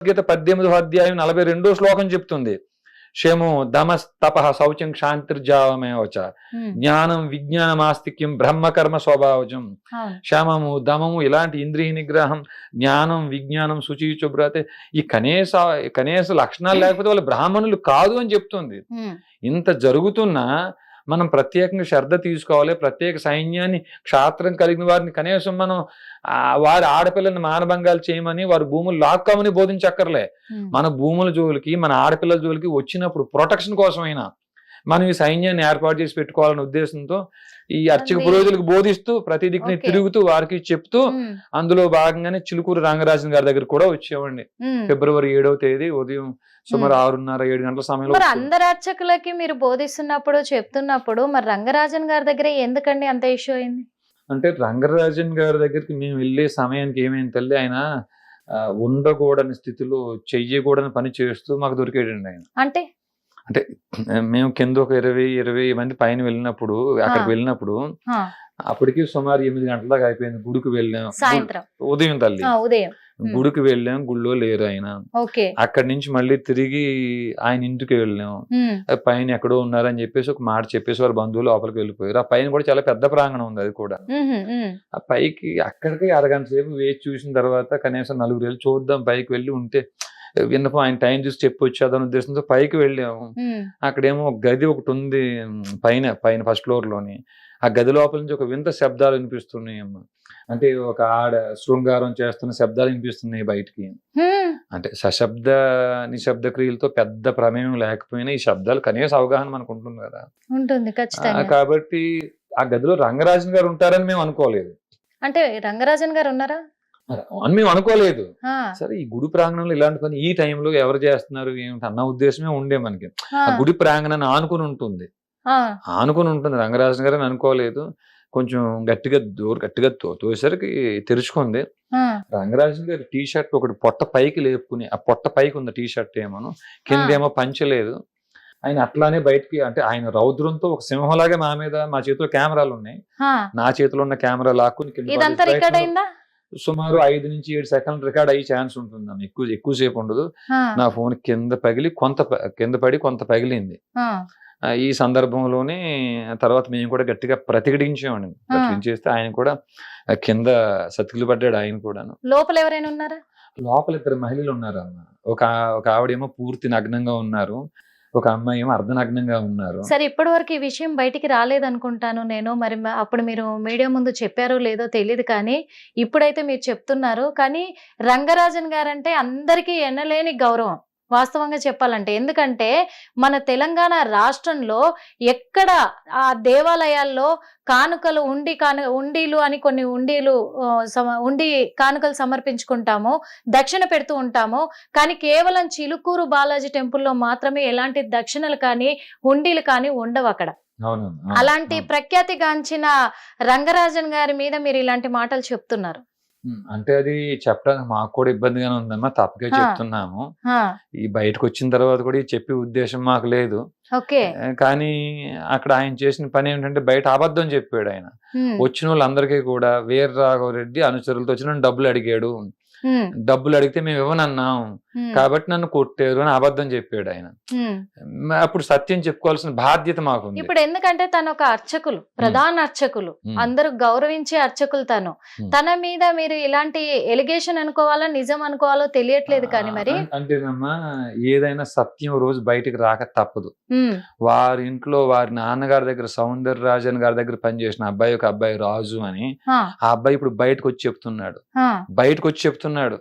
గీత 18వ అధ్యాయం 42వ శ్లోకం చెప్తుంది. క్షేమో దమస్తప శౌచం క్షాంతిర్జావమేవచ జ్ఞానం విజ్ఞానమాస్తిక్యం బ్రహ్మకర్మ స్వభావజం. క్షమము దమము ఇలాంటి ఇంద్రియ నిగ్రహం, జ్ఞానం విజ్ఞానం శుచి శుభ్రత, ఈ కనీస లక్షణాలు లేకపోతే వాళ్ళు బ్రాహ్మణులు కాదు అని చెప్తుంది. ఇంత జరుగుతున్నా మనం ప్రత్యేకంగా శ్రద్ధ తీసుకోవాలి. ప్రత్యేక సైన్యాన్ని క్షాత్రం కలిగిన వారిని కనీసం మనం వారి ఆడపిల్లల్ని మానభంగాలు చేయమని, వారి భూములు లాక్కోమని బోధించక్కర్లే. మన భూముల జోలికి, మన ఆడపిల్లల జోలికి వచ్చినప్పుడు ప్రొటెక్షన్ కోసమైనా మనం ఈ సైన్యాన్ని ఏర్పాటు చేసి పెట్టుకోవాలనే ఉద్దేశంతో ఈ అర్చక పురోహితులకు బోధిస్తూ ప్రతి దిక్కుని తిరుగుతూ వారికి చెప్తూ అందులో భాగంగానే చిలుకూరు రంగరాజన్ గారి దగ్గర కూడా వచ్చేవాడిని. ఫిబ్రవరి 7వ తేదీ ఉదయం సుమారు 6:30-7 గంటల సమయంలో. మరి అందరు అర్చకులకి మీరు బోధిస్తున్నప్పుడు చెప్తున్నప్పుడు మరి రంగరాజన్ గారి దగ్గర ఎందుకండి అంత ఇష్యూ అయింది? అంటే రంగరాజన్ గారి దగ్గరికి మేము వెళ్ళే సమయానికి ఏమైంది తల్లి, ఆయన ఉండకూడని స్థితిలో చెయ్యకూడని పని చేస్తూ మాకు దొరికాడండి ఆయన. అంటే మేము కింద ఒక 20 మంది పైన వెళ్ళినప్పుడు, అక్కడికి వెళ్ళినప్పుడు అప్పటికి సుమారు 8 గంటల దాకా అయిపోయింది. గుడికి వెళ్ళాం, సాయంత్రం ఉదయం తల్లి గుడికి వెళ్ళాం, గుళ్ళో లేరు ఆయన. అక్కడి నుంచి మళ్ళీ తిరిగి ఆయన ఇంటికి వెళ్ళాం. పైన ఎక్కడో ఉన్నారని చెప్పేసి ఒక మాట చెప్పేసి వారి బంధువులు లోపలికి వెళ్ళిపోయారు. ఆ పైన కూడా చాలా పెద్ద ప్రాంగణం ఉంది, అది కూడా. ఆ పైకి అక్కడికి అరగంట సేపు వేచి చూసిన తర్వాత కనీసం 4 వెళ్ళి చూద్దాం, పైకి వెళ్ళి ఉంటే విన్నపం ఆయన టైం చూసి చెప్పి వచ్చేదని ఉద్దేశంతో పైకి వెళ్ళాము. అక్కడేమో ఒక గది ఒకటి ఉంది పైన ఫస్ట్ ఫ్లోర్ లోని. ఆ గది లోపల నుంచి ఒక వింత శబ్దాలు వినిపిస్తున్నాయి అమ్మ. అంటే ఒక ఆడ శృంగారం చేస్తున్న శబ్దాలు వినిపిస్తున్నాయి బయటికి. అంటే సశబ్ద నిశ్శబ్ద క్రియలతో పెద్ద ప్రమేయం లేకపోయినా ఈ శబ్దాలు కనీస అవగాహన మనకు ఉంటుంది కదా, ఉంటుంది ఖచ్చితంగా. కాబట్టి ఆ గదిలో రంగరాజన్ గారు ఉంటారని మేము అనుకోలేదు. అంటే రంగరాజన్ గారు ఉన్నారా అని మేము అనుకోలేదు. సరే ఈ గుడి ప్రాంగణంలో ఇలాంటి పని ఈ టైంలో ఎవరు చేస్తున్నారు ఏమిటి అన్న ఉద్దేశమే ఉండే మనకి. ఆ గుడి ప్రాంగణాన్ని ఆనుకుని ఉంటుంది రంగరాజన్ గారు అని అనుకోలేదు. కొంచెం గట్టిగా తోసరికి తెరుచుకుంది. రంగరాజన్ గారి టీ షర్ట్ ఒకటి పొట్ట పైకి లేపుకుని, ఆ పొట్ట పైకి ఉంది టీ షర్ట్ ఏమో, కిందేమో పంచలేదు. ఆయన అట్లానే బయటికి, అంటే ఆయన రౌద్రంతో ఒక సింహంలాగే మా చేతిలో కెమెరాలు ఉన్నాయి, నా చేతిలో ఉన్న కెమెరా లాక్కుని సుమారు 5 నుంచి 7 సెకండ్లు రికార్డ్ అయ్యే ఛాన్స్ ఉంటుంది. ఎక్కువసేపు ఉండదు. నా ఫోన్ కింద పడి కొంత పగిలింది. ఈ సందర్భంలోనే తర్వాత మేము కూడా గట్టిగా ప్రతిఘటించామండి. ప్రతిఘటించేస్తే ఆయన కూడా కింద సతికిలు పడ్డాడు. ఆయన కూడా. లోపల ఎవరైనా ఉన్నారా? లోపల 2 మహిళలు ఉన్నారు అన్న. ఒక ఆవిడేమో పూర్తి నగ్నంగా ఉన్నారు, ఒక అమ్మాయి ఏమో అర్ధనగ్నంగా ఉన్నారు. సరే, ఇప్పటి వరకు ఈ విషయం బయటికి రాలేదనుకుంటాను నేను. మరి అప్పుడు మీరు మీడియా ముందు చెప్పారో లేదో తెలియదు, కానీ ఇప్పుడైతే మీరు చెప్తున్నారు. కానీ రంగరాజన్ గారంటే అందరికీ ఎనలేని గౌరవం వాస్తవంగా చెప్పాలంటే. ఎందుకంటే మన తెలంగాణ రాష్ట్రంలో ఎక్కడ ఆ దేవాలయాల్లో కానుకలు ఉండీలు అని కొన్ని ఉండి కానుకలు సమర్పించుకుంటాము, దక్షిణ పెడుతూ ఉంటాము. కానీ కేవలం చిలుకూరు బాలాజీ టెంపుల్లో మాత్రమే ఎలాంటి దక్షిణలు కానీ ఉండీలు కానీ ఉండవు అక్కడ. అలాంటి ప్రఖ్యాతిగాంచిన రంగరాజన్ గారి మీద మీరు ఇలాంటి మాటలు చెప్తున్నారు అంటే అది చెప్పడానికి మాకు కూడా ఇబ్బందిగానే ఉందమ్మా. తప్పగా చెప్తున్నాము. ఈ బయటకు వచ్చిన తర్వాత కూడా చెప్పే ఉద్దేశం మాకు లేదు. కానీ అక్కడ ఆయన చేసిన పని ఏంటంటే బయట అబద్ధం చెప్పాడు. ఆయన వచ్చిన వాళ్ళందరికీ కూడా వీర రాఘవరెడ్డి అనుచరులతో వచ్చి నన్ను డబ్బులు అడిగాడు, డబ్బులు అడిగితే మేము ఇవ్వనన్నాం కాబట్టి నన్ను కొట్టారు అని అబద్ధం చెప్పాడు ఆయన. అప్పుడు సత్యం చెప్పుకోవాల్సిన బాధ్యత మాకు. ఇప్పుడు ఎందుకంటే తను ఒక అర్చకులు, ప్రధాన అర్చకులు, అందరూ గౌరవించే అర్చకులు. తన మీద మీరు ఇలాంటి ఎలిగేషన్ అనుకోవాలో నిజం అనుకోవాలో తెలియట్లేదు. కానీ మరి అంటేనమ్మా, ఏదైనా సత్యం రోజు బయటికి రాక తప్పదు. వారి ఇంట్లో వారి నాన్నగారి దగ్గర సౌందరరాజన్ గారి దగ్గర పనిచేసిన ఒక అబ్బాయి రాజు అని, ఆ అబ్బాయి ఇప్పుడు బయటకు వచ్చి చెప్తున్నాడు.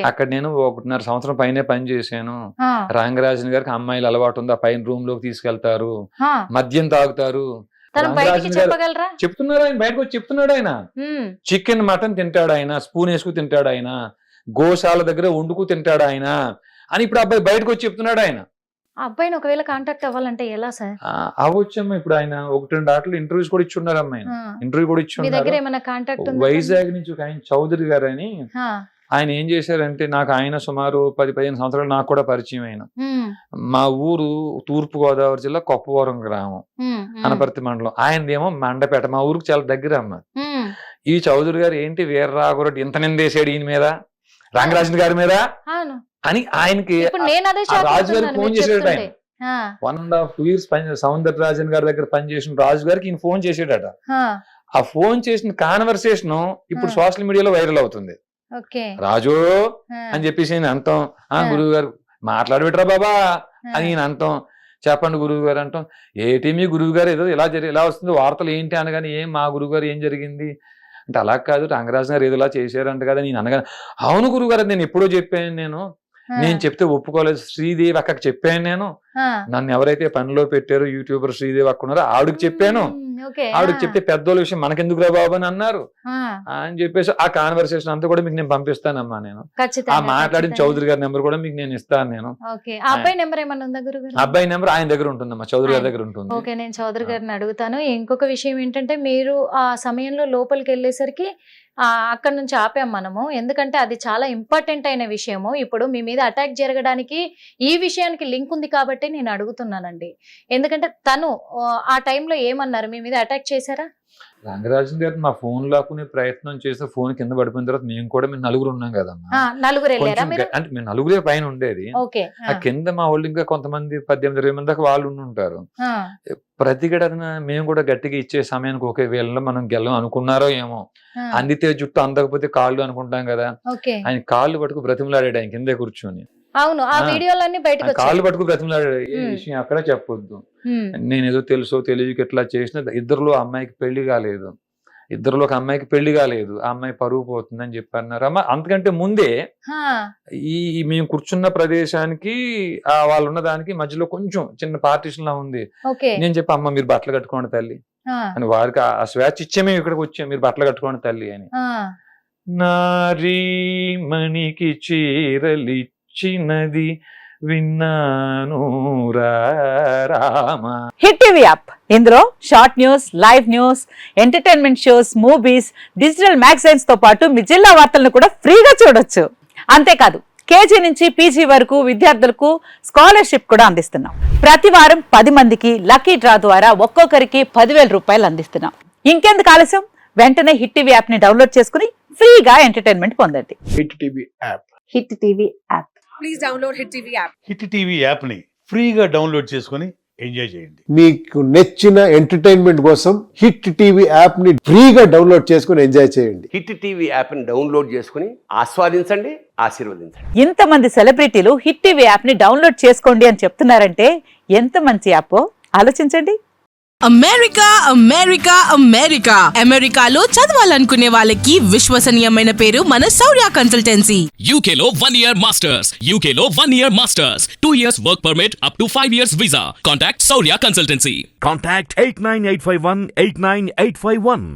అక్కడ నేను 1.5 సంవత్సరం పైనే పని చేశాను. రంగరాజన్ గారికి అమ్మాయిలు అలవాటు ఉంది, ఆ పైన రూమ్ లోకి తీసుకెళ్తారు, మద్యం తాగుతారు. చెప్తున్నారు ఆయన, బయటకు వచ్చి చెప్తున్నాడు. ఆయన చికెన్ మటన్ తింటాడు, ఆయన స్పూన్ వేసుకు తింటాడు, ఆయన గోశాల దగ్గర వండుకు తింటాడు ఆయన అని ఇప్పుడు అబ్బాయి బయటకు వచ్చి చెప్తున్నాడు. ఆయన అబ్బాయిని ఒకవేళ కాంటాక్ట్ అవ్వాలంటే ఎలా సార్? అవ్వచ్చమ్మా. ఇప్పుడు ఆయన 1-2 ఆటలు ఇంటర్వ్యూస్ కూడా ఇచ్చున్నారు. అమ్మాయి ఇంటర్వ్యూ కూడా ఇచ్చున్నారు. వైజాగ్ నుంచి ఒక ఆయన చౌదరి గారు అని, ఆయన ఏం చేశారంటే, నాకు ఆయన సుమారు 10-15 సంవత్సరాలు నాకు కూడా పరిచయం. ఆయన మా ఊరు తూర్పు గోదావరి జిల్లా కొప్పవరం గ్రామం, అనపర్తి మండలం. ఆయనదేమో మండపేట, మా ఊరికి చాలా దగ్గర అమ్మ. ఈ చౌదరి గారు ఏంటి వీర రాఘవరెడ్డి ఇంత నిందేశాడు ఈయన మీద, రంగరాజన్ గారి మీద. అని ఆయనకి ఇప్పుడు నేను అదే ఆ రాజు గారికి చెప్తున్నాను ఫోన్ మీరు చేసేట చెప్తుంటే. ఆ, 1.5 years సౌందర రాజన్ గారి దగ్గర పనిచేసిన రాజు గారికి ఈయన ఫోన్ చేసేటట. ఆ, ఆ ఫోన్ చేసిన కాన్వర్సేషన్ ఇప్పుడు సోషల్ మీడియాలో వైరల్ అవుతుంది. ఓకే. రాజు ఆ, అని చెప్పేసి ఈయన అంటాం, ఆ. గురువు గారు మాట్లాడబెట్టరా బాబా ఆ, అని ఈయన అంటాం, చెప్పండి గురువు గారు అంటాం. ఏటి మీ గురువు గారు ఏదో ఇలా వస్తుంది వార్తలు ఏంటి అనగానే, ఏం మా గురువు గారు ఏం జరిగింది అంటే, అలా కాదు రంగరాజు గారు ఏదో ఇలా చేశారంట కదా. నేను అనగా, అవును గురువు గారు నేను ఎప్పుడో చెప్పాను, నేను చెప్తే ఒప్పుకోలేదు. శ్రీదేవి అక్కకి చెప్పాను, నేను ఆ. నన్ను ఎవరైతే పనిలో పెట్టారో యూట్యూబర్ శ్రీదేవి అక్క ఉన్నారో ఆవిడకి చెప్పాను. ఓకే. ఆవిడకి చెప్తే పెద్దోళ్ళ విషయం మనకెందుకు రా బాబు అని అన్నారు అని చెప్పేసి ఆ కాన్వర్సేషన్ అంతా కూడా మీకు నేను పంపిస్తానమ్మా. నేను ఆ ఖచ్చితంగా మాట్లాడిన ఖచ్చితంగా. చౌదరి గారి నెంబర్ కూడా మీకు నేను ఇస్తాను. నేను ఓకే. ఆ అబ్బాయి నెంబర్ ఏమన్నా ఉందా గురుగారు? అబ్బాయి నెంబర్ ఆయన దగ్గర ఉంటుందమ్మా, చౌదరి గారి దగ్గర ఉంటుంది. ఓకే, నేను చౌదరి గారిని అడుగుతాను. ఇంకొక విషయం ఏంటంటే, మీరు ఆ సమయంలో లోపలికి వెళ్ళేసరికి అక్కడ నుంచి ఆపాం మనము, ఎందుకంటే అది చాలా ఇంపార్టెంట్ అయిన విషయము. ఇప్పుడు మీ మీద అటాక్ జరగడానికి ఈ విషయానికి లింక్ ఉంది కాబట్టి నేను అడుగుతున్నానండి. ఎందుకంటే తను ఆ టైంలో ఏమన్నారు, మీ మీద అటాక్ చేశారా? రంగరాజన్ గారు మా ఫోన్ లాక్కునే ప్రయత్నం చేస్తే ఫోన్ కింద పడిపోయిన తర్వాత మేము నలుగురు ఉన్నాం కదమ్మా. నలుగురు వెళ్ళారా మీరు? అంటే మేము నలుగురే పైన ఉండేది. ఓకే. ఆ కింద మా వాళ్ళు ఇంకా కొంతమంది 18-20 మంది దాకా వాళ్ళు ఉంటారు. ప్రతి ఘటన మేము కూడా గట్టిగా ఇచ్చే సమయానికి ఒకే వేళలో మనం గెలం అనుకున్నారో ఏమో, అందితే జుట్టు అందకపోతే కాళ్ళు అనుకుంటాం కదా. ఆయన కాళ్ళు పట్టుకు బ్రతిమలాడాడు ఆయన కిందే కూర్చొని. అవును, ఆ వీడియోలన్నీ బయటకు వచ్చాయి. కాళ్ళు పట్టుకు బ్రతిమలాడాడు. ఈ విషయం అక్కడ చెప్పొద్దు, నేను ఏదో తెలుసో తెలియక ఇట్లా చేసిన. ఇద్దరులో అమ్మాయికి పెళ్లి కాలేదు, ఇద్దరులో ఒక అమ్మాయికి పెళ్లి కాలేదు, ఆ అమ్మాయి పరువు పోతుందని చెప్పి అన్నారు. అమ్మ అంతకంటే ముందే ఈ మేము కూర్చున్న ప్రదేశానికి వాళ్ళు ఉన్న దానికి మధ్యలో కొంచెం చిన్న పార్టీషన్ లా ఉంది. నేను చెప్పి, అమ్మ మీరు బట్టలు కట్టుకోండి తల్లి అని, వారికి ఆ స్వేచ్ఛ ఇచ్చే మేము ఇక్కడికి వచ్చాం, మీరు బట్టలు కట్టుకోండి తల్లి అని. నారీ మణికి చీరలిచ్చినది విన్నాను రామ. హిట్ టీవీ యాప్, ఇందులో short news, live news, entertainment shows, movies, digital magazines తో పాటు మీ జిల్లా వార్తలను కూడా ఫ్రీగా చూడొచ్చు. అంతేకాదు కేజీ నుంచి పీజీ వరకు విద్యార్థులకు స్కాలర్షిప్ కూడా అందిస్తున్నాం. ప్రతి వారం 10 మందికి లక్కీ డ్రా ద్వారా ఒక్కొక్కరికి 10,000 రూపాయలు అందిస్తున్నాం. ఇంకెందుకు ఆలస్యం, వెంటనే హిట్ టీవీ యాప్ ని డౌన్లోడ్ చేసుకుని ఫ్రీగా ఎంటర్టైన్మెంట్ పొందండి. Hit TV app. Hit TV app. Please download hit TV app. Hit TV app ని ఫ్రీగా డౌన్లోడ్ చేసుకొని ఎంజాయ్ చేయండి. మీకు నచ్చిన ఎంటర్టైన్మెంట్ కోసం హిట్ టీవీ యాప్ ని ఫ్రీగా డౌన్లోడ్ చేసుకొని ఎంజాయ్ చేయండి. హిట్ టీవీ యాప్ ని డౌన్లోడ్ చేసుకుని ఆస్వాదించండి, ఆశీర్వదించండి. ఇంతమంది సెలబ్రిటీలు హిట్ టీవీ యాప్ ని డౌన్లోడ్ చేసుకోండి అని చెప్తున్నారంటే ఎంత మంచి యాప్ ఆలోచించండి. అమెరికా అమెరికా అమెరికా అమెరికాలో చదవాలనుకునే వాళ్ళకి విశ్వసనీయమైన పేరు మన శౌర్య కన్సల్టెన్సీ. UK లో 1 year masters. UK లో 1 year masters. 2 years work permit up to 5 years visa. Contact Saurya Consultancy. Contact 89851 89851.